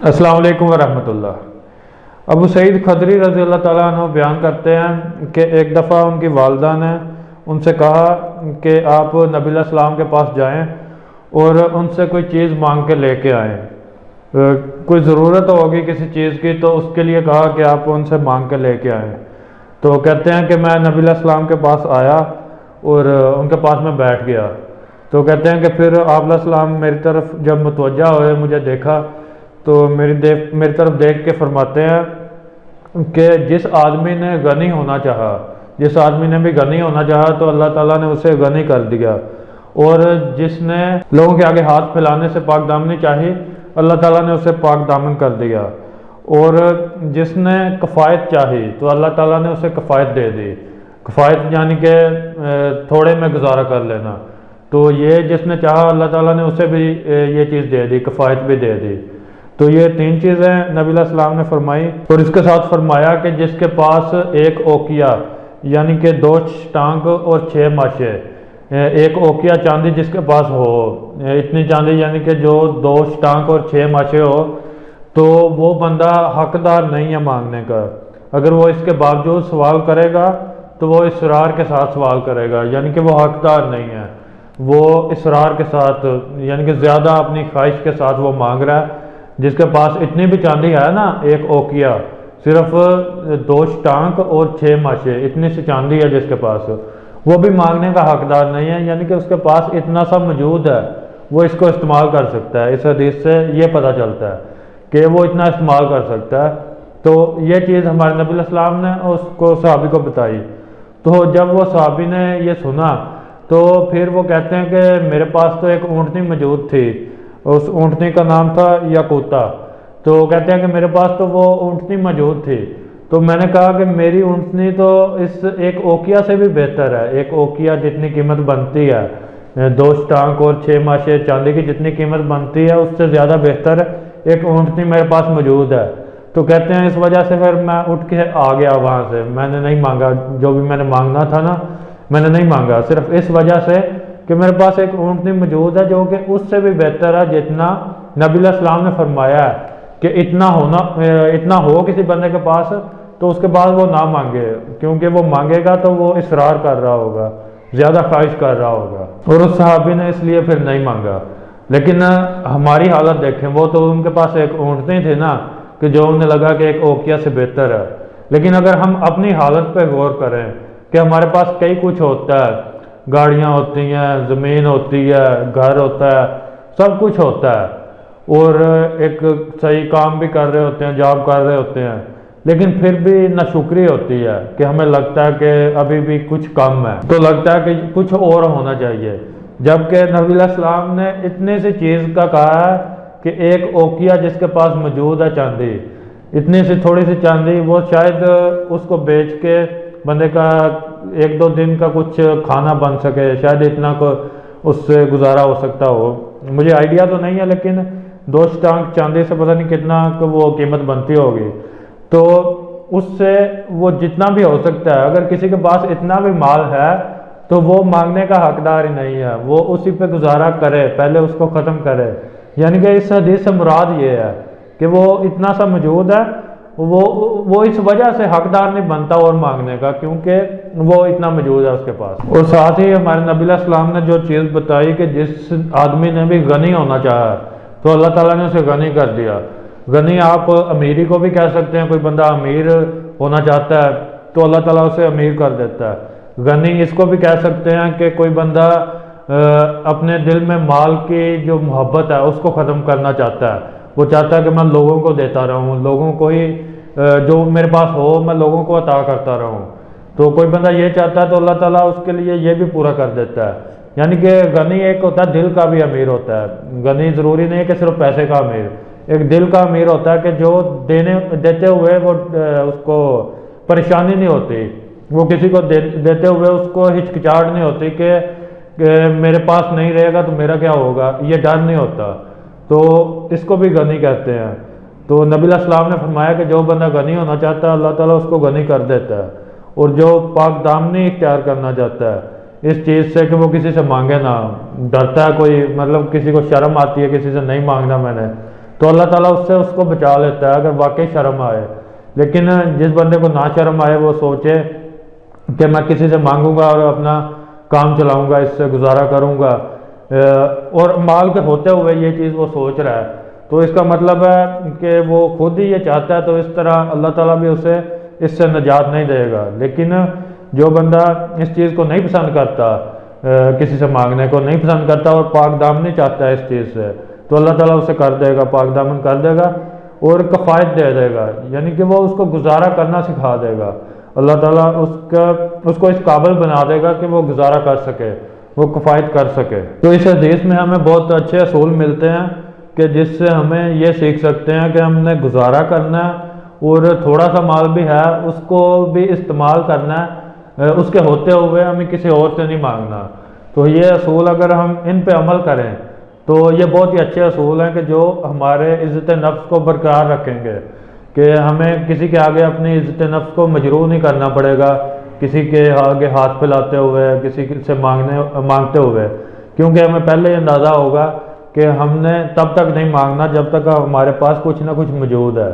السلام علیکم ورحمۃ اللہ۔ ابو سعید خدری رضی اللہ تعالیٰ عنہ بیان کرتے ہیں کہ ایک دفعہ ان کی والدہ نے ان سے کہا کہ آپ نبی علیہ السلام کے پاس جائیں اور ان سے کوئی چیز مانگ کے لے کے آئیں، کوئی ضرورت ہوگی کسی چیز کی تو اس کے لیے کہا کہ آپ ان سے مانگ کے لے کے آئیں۔ تو کہتے ہیں کہ میں نبی علیہ السلام کے پاس آیا اور ان کے پاس میں بیٹھ گیا، تو کہتے ہیں کہ پھر آپ علیہ السلام میری طرف جب متوجہ ہوئے، مجھے دیکھا تو میری طرف دیکھ کے فرماتے ہیں کہ جس آدمی نے غنی ہونا چاہا، جس آدمی نے بھی غنی ہونا چاہا تو اللہ تعالیٰ نے اسے غنی کر دیا، اور جس نے لوگوں کے آگے ہاتھ پھیلانے سے پاک دامنی چاہی اللہ تعالیٰ نے اسے پاک دامن کر دیا، اور جس نے کفایت چاہی تو اللہ تعالیٰ نے اسے کفایت دے دی۔ کفایت یعنی کہ تھوڑے میں گزارا کر لینا، تو یہ جس نے چاہا اللہ تعالیٰ نے اسے بھی یہ چیز دے دی، کفایت بھی دے دی۔ تو یہ تین چیزیں نبی علیہ السلام نے فرمائی، اور اس کے ساتھ فرمایا کہ جس کے پاس ایک اوقیہ یعنی کہ 2 ٹانک اور 6 ماشے، ایک اوقیہ چاندی جس کے پاس ہو، اتنی چاندی یعنی کہ جو 2 ٹانک اور 6 ماشے ہو، تو وہ بندہ حقدار نہیں ہے مانگنے کا۔ اگر وہ اس کے باوجود سوال کرے گا تو وہ اصرار کے ساتھ سوال کرے گا، یعنی کہ وہ حقدار نہیں ہے، وہ اصرار کے ساتھ یعنی کہ زیادہ اپنی خواہش کے ساتھ وہ مانگ رہا ہے۔ جس کے پاس اتنی بھی چاندی ہے نا، ایک اوقیہ صرف 2 ٹانک اور 6 ماشے، اتنی سی چاندی ہے جس کے پاس، وہ بھی مانگنے کا حقدار نہیں ہے، یعنی کہ اس کے پاس اتنا سا موجود ہے، وہ اس کو استعمال کر سکتا ہے۔ اس حدیث سے یہ پتہ چلتا ہے کہ وہ اتنا استعمال کر سکتا ہے۔ تو یہ چیز ہمارے نبی علیہ السلام نے اس کو صحابی کو بتائی، تو جب وہ صحابی نے یہ سنا تو پھر وہ کہتے ہیں کہ میرے پاس تو ایک اونٹنی موجود تھی، اس اونٹنی کا نام تھا یاقوتہ، تو کہتے ہیں کہ میرے پاس تو وہ اونٹنی موجود تھی، تو میں نے کہا کہ میری اونٹنی تو اس ایک اوقیہ سے بھی بہتر ہے، ایک اوقیہ جتنی قیمت بنتی ہے، 2 ٹانک اور 6 ماشے چاندی کی جتنی قیمت بنتی ہے اس سے زیادہ بہتر ایک اونٹنی میرے پاس موجود ہے۔ تو کہتے ہیں اس وجہ سے پھر میں اٹھ کے آ گیا وہاں سے، میں نے نہیں مانگا، جو بھی میں نے مانگنا تھا نا میں نے نہیں مانگا، صرف اس وجہ سے کہ میرے پاس ایک اونٹنی موجود ہے جو کہ اس سے بھی بہتر ہے جتنا نبی علیہ السلام نے فرمایا ہے کہ اتنا ہو کسی بندے کے پاس تو اس کے بعد وہ نہ مانگے، کیونکہ وہ مانگے گا تو وہ اصرار کر رہا ہوگا، زیادہ خواہش کر رہا ہوگا، اور اس صحابی نے اس لیے پھر نہیں مانگا۔ لیکن ہماری حالت دیکھیں، وہ تو ان کے پاس ایک اونٹنی تھی نا کہ جو انہیں لگا کہ ایک اوقیہ سے بہتر ہے۔ لیکن اگر ہم اپنی حالت پہ غور کریں کہ ہمارے پاس کئی کچھ ہوتا ہے، گاڑیاں ہوتی ہیں، زمین ہوتی ہے، گھر ہوتا ہے، سب کچھ ہوتا ہے، اور ایک صحیح کام بھی کر رہے ہوتے ہیں، جاب کر رہے ہوتے ہیں، لیکن پھر بھی ناشکری ہوتی ہے کہ ہمیں لگتا ہے کہ ابھی بھی کچھ کم ہے، تو لگتا ہے کہ کچھ اور ہونا چاہیے، جبکہ نبی علیہ السلام نے اتنی سی چیز کا کہا ہے کہ ایک اوقیہ جس کے پاس موجود ہے چاندی، اتنی سی تھوڑی سی چاندی، وہ شاید اس کو بیچ کے بندے کا 1-2 دن کا کچھ کھانا بن سکے، شاید اتنا کو اس سے گزارا ہو سکتا ہو، مجھے آئیڈیا تو نہیں ہے، لیکن 2 ٹانک چاندی سے پتہ نہیں کتنا وہ قیمت بنتی ہوگی، تو اس سے وہ جتنا بھی ہو سکتا ہے، اگر کسی کے پاس اتنا بھی مال ہے تو وہ مانگنے کا حقدار ہی نہیں ہے، وہ اسی پہ گزارا کرے، پہلے اس کو ختم کرے۔ یعنی کہ اس حدیث سے مراد یہ ہے کہ وہ اتنا سا موجود ہے، وہ اس وجہ سے حقدار نہیں بنتا اور مانگنے کا، کیونکہ وہ اتنا موجود ہے اس کے پاس۔ اور ساتھ ہی ہمارے نبی علیہ السلام نے جو چیز بتائی کہ جس آدمی نے بھی غنی ہونا چاہا تو اللہ تعالیٰ نے اسے غنی کر دیا۔ غنی آپ امیری کو بھی کہہ سکتے ہیں، کوئی بندہ امیر ہونا چاہتا ہے تو اللہ تعالیٰ اسے امیر کر دیتا ہے۔ غنی اس کو بھی کہہ سکتے ہیں کہ کوئی بندہ اپنے دل میں مال کی جو محبت ہے اس کو ختم کرنا چاہتا ہے، وہ چاہتا ہے کہ میں لوگوں کو دیتا رہوں، لوگوں کو ہی جو میرے پاس ہو میں لوگوں کو عطا کرتا رہوں، تو کوئی بندہ یہ چاہتا ہے تو اللہ تعالیٰ اس کے لیے یہ بھی پورا کر دیتا ہے۔ یعنی کہ غنی ایک ہوتا ہے دل کا بھی امیر ہوتا ہے، غنی ضروری نہیں کہ صرف پیسے کا امیر، ایک دل کا امیر ہوتا ہے کہ جو دیتے ہوئے وہ اس کو پریشانی نہیں ہوتی، وہ کسی کو دیتے ہوئے اس کو ہچکچاہٹ نہیں ہوتی کہ میرے پاس نہیں رہے گا تو میرا کیا ہوگا، یہ ڈر نہیں ہوتا، تو اس کو بھی غنی کہتے ہیں۔ تو نبی علیہ السلام نے فرمایا کہ جو بندہ غنی ہونا چاہتا ہے اللہ تعالیٰ اس کو غنی کر دیتا ہے، اور جو پاک دامنی اختیار کرنا چاہتا ہے اس چیز سے کہ وہ کسی سے مانگے نہ، ڈرتا ہے کوئی، مطلب کسی کو شرم آتی ہے کسی سے نہیں مانگنا میں نے، تو اللہ تعالیٰ اس سے اس کو بچا لیتا ہے اگر واقعی شرم آئے۔ لیکن جس بندے کو نہ شرم آئے وہ سوچے کہ میں کسی سے مانگوں گا اور اپنا کام چلاؤں گا، اس سے گزارا کروں گا، اور مال کے ہوتے ہوئے یہ چیز وہ سوچ رہا ہے، تو اس کا مطلب ہے کہ وہ خود ہی یہ چاہتا ہے، تو اس طرح اللہ تعالیٰ بھی اسے اس سے نجات نہیں دے گا۔ لیکن جو بندہ اس چیز کو نہیں پسند کرتا، کسی سے مانگنے کو نہیں پسند کرتا اور پاک دامنی چاہتا ہے اس چیز سے، تو اللہ تعالیٰ اسے کر دے گا، پاک دامن کر دے گا اور کفایت دے دے گا، یعنی کہ وہ اس کو گزارا کرنا سکھا دے گا۔ اللہ تعالیٰ اس کو اس قابل بنا دے گا کہ وہ گزارا کر سکے، وہ کفایت کر سکے۔ تو اس حدیث میں ہمیں بہت اچھے اصول ملتے ہیں کہ جس سے ہمیں یہ سیکھ سکتے ہیں کہ ہم نے گزارا کرنا ہے، اور تھوڑا سا مال بھی ہے اس کو بھی استعمال کرنا ہے، اس کے ہوتے ہوئے ہمیں کسی اور سے نہیں مانگنا۔ تو یہ اصول اگر ہم ان پہ عمل کریں تو یہ بہت ہی اچھے اصول ہیں کہ جو ہمارے عزت نفس کو برقرار رکھیں گے، کہ ہمیں کسی کے آگے اپنی عزت نفس کو مجروح نہیں کرنا پڑے گا، کسی کے آگے ہاتھ پھیلاتے ہوئے، کسی سے مانگتے ہوئے، کیونکہ ہمیں پہلے ہی اندازہ ہوگا کہ ہم نے تب تک نہیں مانگنا جب تک ہمارے پاس کچھ نہ کچھ موجود ہے۔